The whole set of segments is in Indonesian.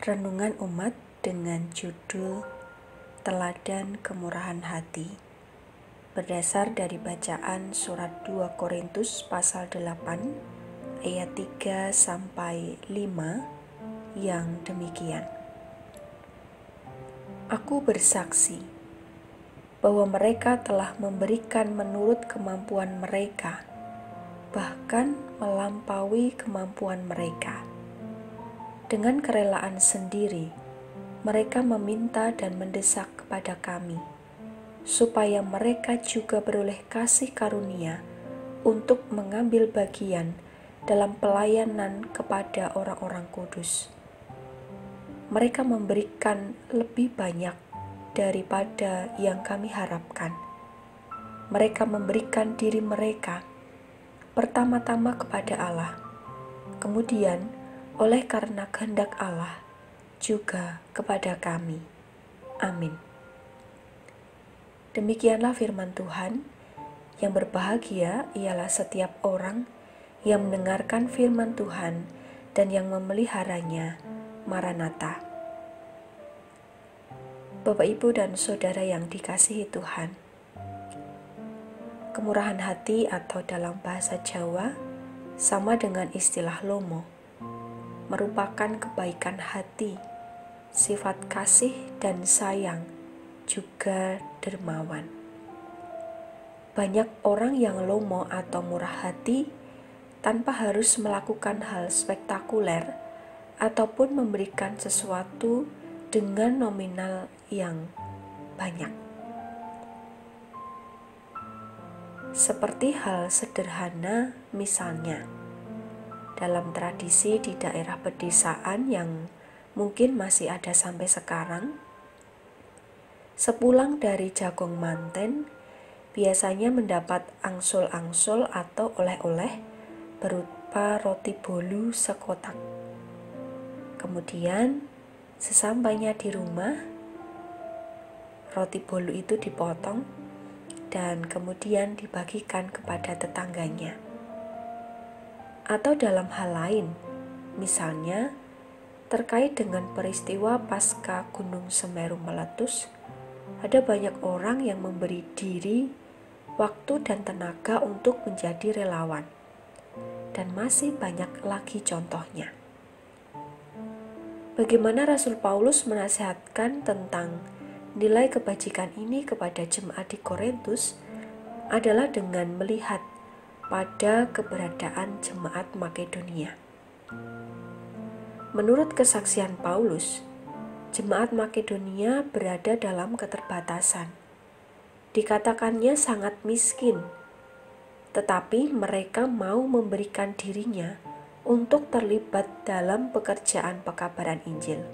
Renungan Umat dengan judul Teladan Kemurahan Hati, berdasar dari bacaan surat 2 Korintus pasal 8 ayat 3 sampai 5 yang demikian. Aku bersaksi bahwa mereka telah memberikan menurut kemampuan mereka, bahkan melampaui kemampuan mereka. Dengan kerelaan sendiri, mereka meminta dan mendesak kepada kami, supaya mereka juga beroleh kasih karunia untuk mengambil bagian dalam pelayanan kepada orang-orang kudus. Mereka memberikan lebih banyak daripada yang kami harapkan. Mereka memberikan diri mereka pertama-tama kepada Allah, kemudian oleh karena kehendak Allah juga kepada kami. Amin. Demikianlah firman Tuhan. Yang berbahagia ialah setiap orang yang mendengarkan firman Tuhan dan yang memeliharanya. Maranatha. Bapak, Ibu, dan Saudara yang dikasihi Tuhan, kemurahan hati atau dalam bahasa Jawa sama dengan istilah lomo, merupakan kebaikan hati, sifat kasih dan sayang, juga dermawan. Banyak orang yang lomo atau murah hati tanpa harus melakukan hal spektakuler ataupun memberikan sesuatu dengan nominal yang banyak. Seperti hal sederhana misalnya, dalam tradisi di daerah pedesaan yang mungkin masih ada sampai sekarang, sepulang dari jagong manten biasanya mendapat angsul-angsul atau oleh-oleh berupa roti bolu sekotak. Kemudian sesampainya di rumah, roti bolu itu dipotong dan kemudian dibagikan kepada tetangganya. Atau dalam hal lain, misalnya terkait dengan peristiwa pasca Gunung Semeru meletus, ada banyak orang yang memberi diri, waktu, dan tenaga untuk menjadi relawan. Dan masih banyak lagi contohnya. Bagaimana Rasul Paulus menasihatkan tentang nilai kebajikan ini kepada jemaat di Korintus adalah dengan melihat pada keberadaan jemaat Makedonia. Menurut kesaksian Paulus, jemaat Makedonia berada dalam keterbatasan. Dikatakannya sangat miskin, tetapi mereka mau memberikan dirinya untuk terlibat dalam pekerjaan pekabaran Injil.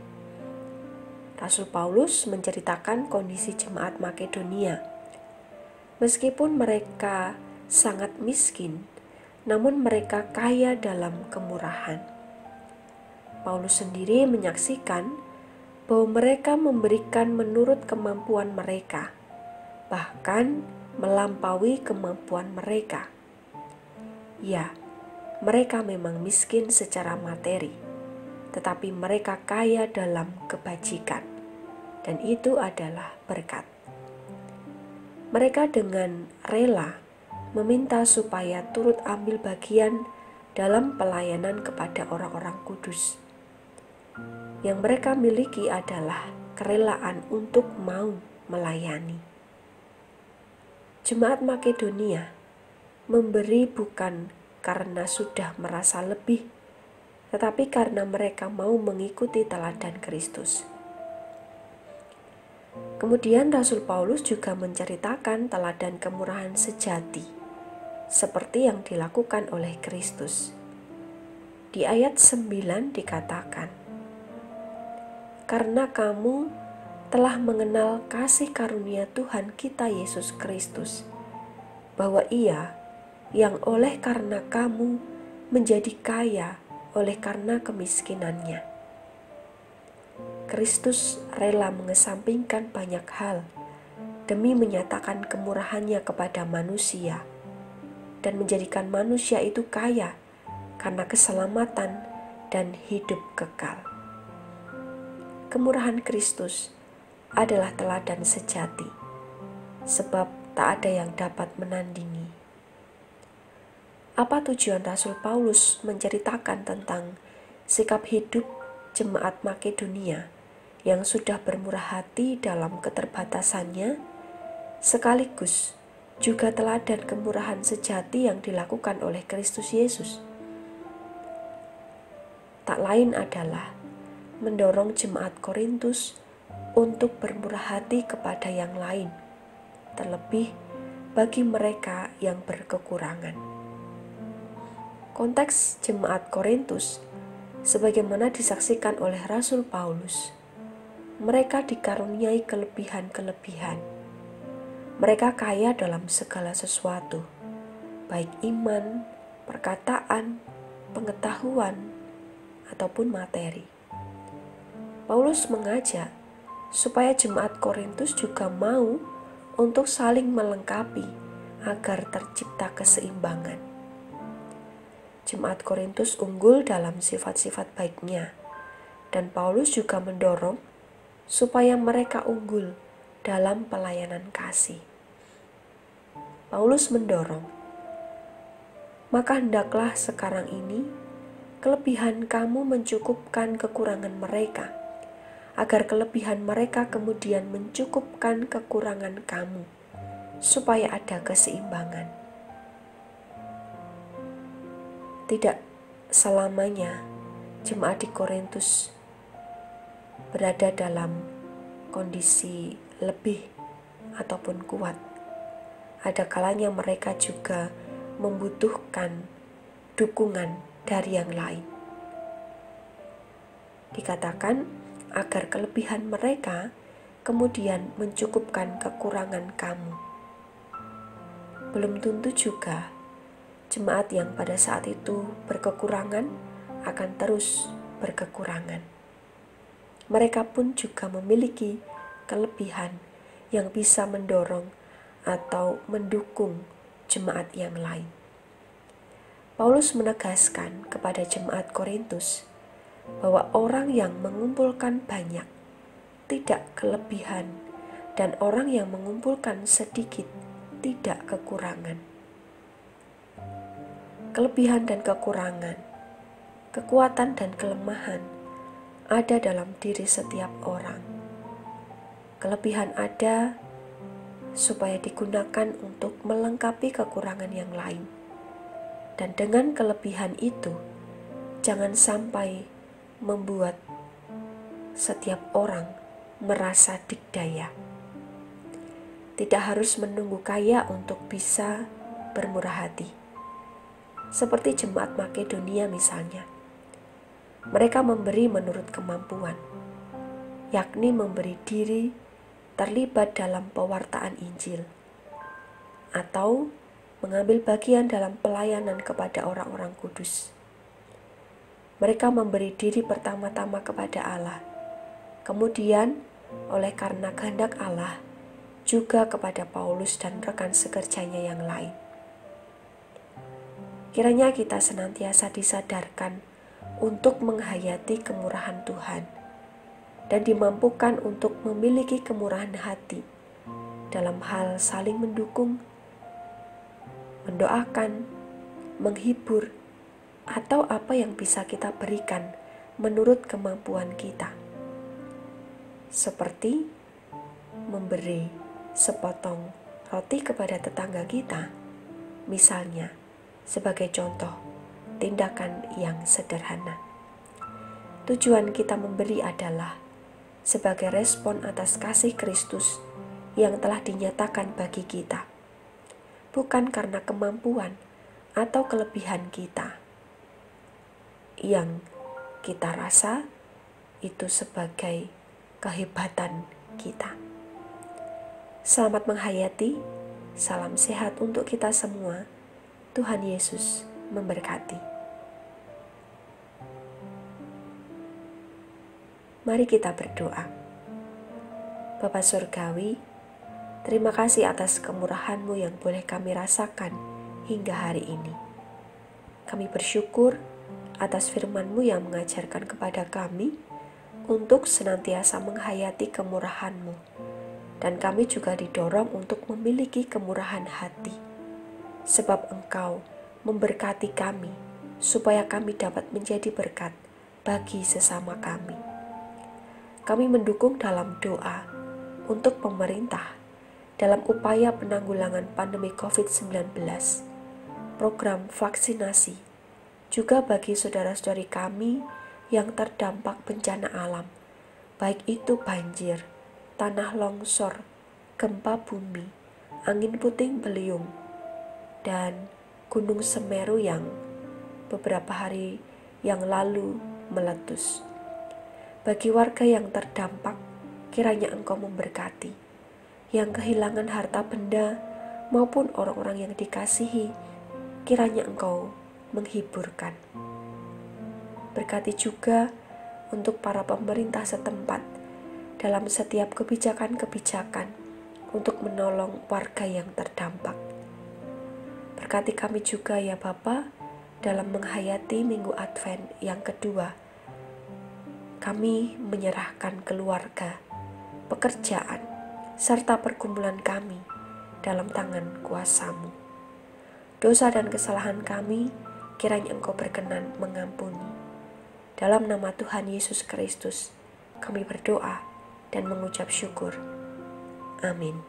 Rasul Paulus menceritakan kondisi jemaat Makedonia. Meskipun mereka sangat miskin, namun mereka kaya dalam kemurahan. Paulus sendiri menyaksikan bahwa mereka memberikan menurut kemampuan mereka, bahkan melampaui kemampuan mereka. Ya, mereka memang miskin secara materi, tetapi mereka kaya dalam kebajikan, dan itu adalah berkat. Mereka dengan rela meminta supaya turut ambil bagian dalam pelayanan kepada orang-orang kudus. Yang mereka miliki adalah kerelaan untuk mau melayani. Jemaat Makedonia memberi bukan karena sudah merasa lebih, tetapi karena mereka mau mengikuti teladan Kristus. Kemudian Rasul Paulus juga menceritakan teladan kemurahan sejati, seperti yang dilakukan oleh Kristus. Di ayat 9 dikatakan, "Karena kamu telah mengenal kasih karunia Tuhan kita Yesus Kristus, bahwa Ia yang oleh karena kamu menjadi kaya oleh karena kemiskinannya." Kristus rela mengesampingkan banyak hal demi menyatakan kemurahannya kepada manusia dan menjadikan manusia itu kaya karena keselamatan dan hidup kekal. kemurahan Kristus adalah teladan sejati, sebab tak ada yang dapat menandingi. Apa tujuan Rasul Paulus menceritakan tentang sikap hidup jemaat Makedonia yang sudah bermurah hati dalam keterbatasannya, sekaligus juga teladan kemurahan sejati yang dilakukan oleh Kristus Yesus? Tak lain adalah mendorong jemaat Korintus untuk bermurah hati kepada yang lain, terlebih bagi mereka yang berkekurangan. Konteks jemaat Korintus, sebagaimana disaksikan oleh Rasul Paulus, mereka dikaruniai kelebihan-kelebihan. Mereka kaya dalam segala sesuatu, baik iman, perkataan, pengetahuan, ataupun materi. Paulus mengajak supaya jemaat Korintus juga mau untuk saling melengkapi agar tercipta keseimbangan. Jemaat Korintus unggul dalam sifat-sifat baiknya, dan Paulus juga mendorong supaya mereka unggul dalam pelayanan kasih. Paulus mendorong, maka hendaklah sekarang ini kelebihan kamu mencukupkan kekurangan mereka, agar kelebihan mereka kemudian mencukupkan kekurangan kamu, supaya ada keseimbangan. Tidak selamanya jemaat di Korintus berada dalam kondisi lebih ataupun kuat. Ada kalanya mereka juga membutuhkan dukungan dari yang lain. Dikatakan agar kelebihan mereka kemudian mencukupkan kekurangan kamu. Belum tentu juga jemaat yang pada saat itu berkekurangan akan terus berkekurangan. Mereka pun juga memiliki kelebihan yang bisa mendorong atau mendukung jemaat yang lain. Paulus menegaskan kepada jemaat Korintus bahwa orang yang mengumpulkan banyak tidak kelebihan, dan orang yang mengumpulkan sedikit tidak kekurangan. Kelebihan dan kekurangan, kekuatan dan kelemahan ada dalam diri setiap orang. Kelebihan ada supaya digunakan untuk melengkapi kekurangan yang lain. Dan dengan kelebihan itu, jangan sampai membuat setiap orang merasa dikdaya. Tidak harus menunggu kaya untuk bisa bermurah hati. Seperti jemaat Makedonia misalnya. Mereka memberi menurut kemampuan, yakni memberi diri terlibat dalam pewartaan Injil, atau mengambil bagian dalam pelayanan kepada orang-orang kudus. Mereka memberi diri pertama-tama kepada Allah, kemudian oleh karena kehendak Allah, juga kepada Paulus dan rekan sekerjanya yang lain. Kiranya kita senantiasa disadarkan untuk menghayati kemurahan Tuhan, dan dimampukan untuk memiliki kemurahan hati dalam hal saling mendukung, mendoakan, menghibur, atau apa yang bisa kita berikan menurut kemampuan kita. Seperti memberi sepotong roti kepada tetangga kita, misalnya, sebagai contoh tindakan yang sederhana. Tujuan kita memberi adalah sebagai respon atas kasih Kristus yang telah dinyatakan bagi kita, bukan karena kemampuan atau kelebihan kita yang kita rasa itu sebagai kehebatan kita. Selamat menghayati, salam sehat untuk kita semua. Tuhan Yesus memberkati. Mari kita berdoa. Bapa Surgawi, terima kasih atas kemurahan-Mu yang boleh kami rasakan hingga hari ini. Kami bersyukur atas firman-Mu yang mengajarkan kepada kami untuk senantiasa menghayati kemurahan-Mu. Dan kami juga didorong untuk memiliki kemurahan hati, sebab Engkau memberkati kami, supaya kami dapat menjadi berkat bagi sesama kami. Kami mendukung dalam doa untuk pemerintah dalam upaya penanggulangan pandemi COVID-19, program vaksinasi, juga bagi saudara-saudari kami yang terdampak bencana alam, baik itu banjir, tanah longsor, gempa bumi, angin puting beliung, dan Gunung Semeru yang beberapa hari yang lalu meletus. Bagi warga yang terdampak, kiranya Engkau memberkati, yang kehilangan harta benda maupun orang-orang yang dikasihi, kiranya Engkau menghiburkan. Berkati juga untuk para pemerintah setempat dalam setiap kebijakan-kebijakan untuk menolong warga yang terdampak. Berkati kami juga ya Bapa, dalam menghayati Minggu Advent yang kedua. Kami menyerahkan keluarga, pekerjaan, serta pergumulan kami dalam tangan kuasa-Mu. Dosa dan kesalahan kami, kiranya Engkau berkenan mengampuni. Dalam nama Tuhan Yesus Kristus, kami berdoa dan mengucap syukur. Amin.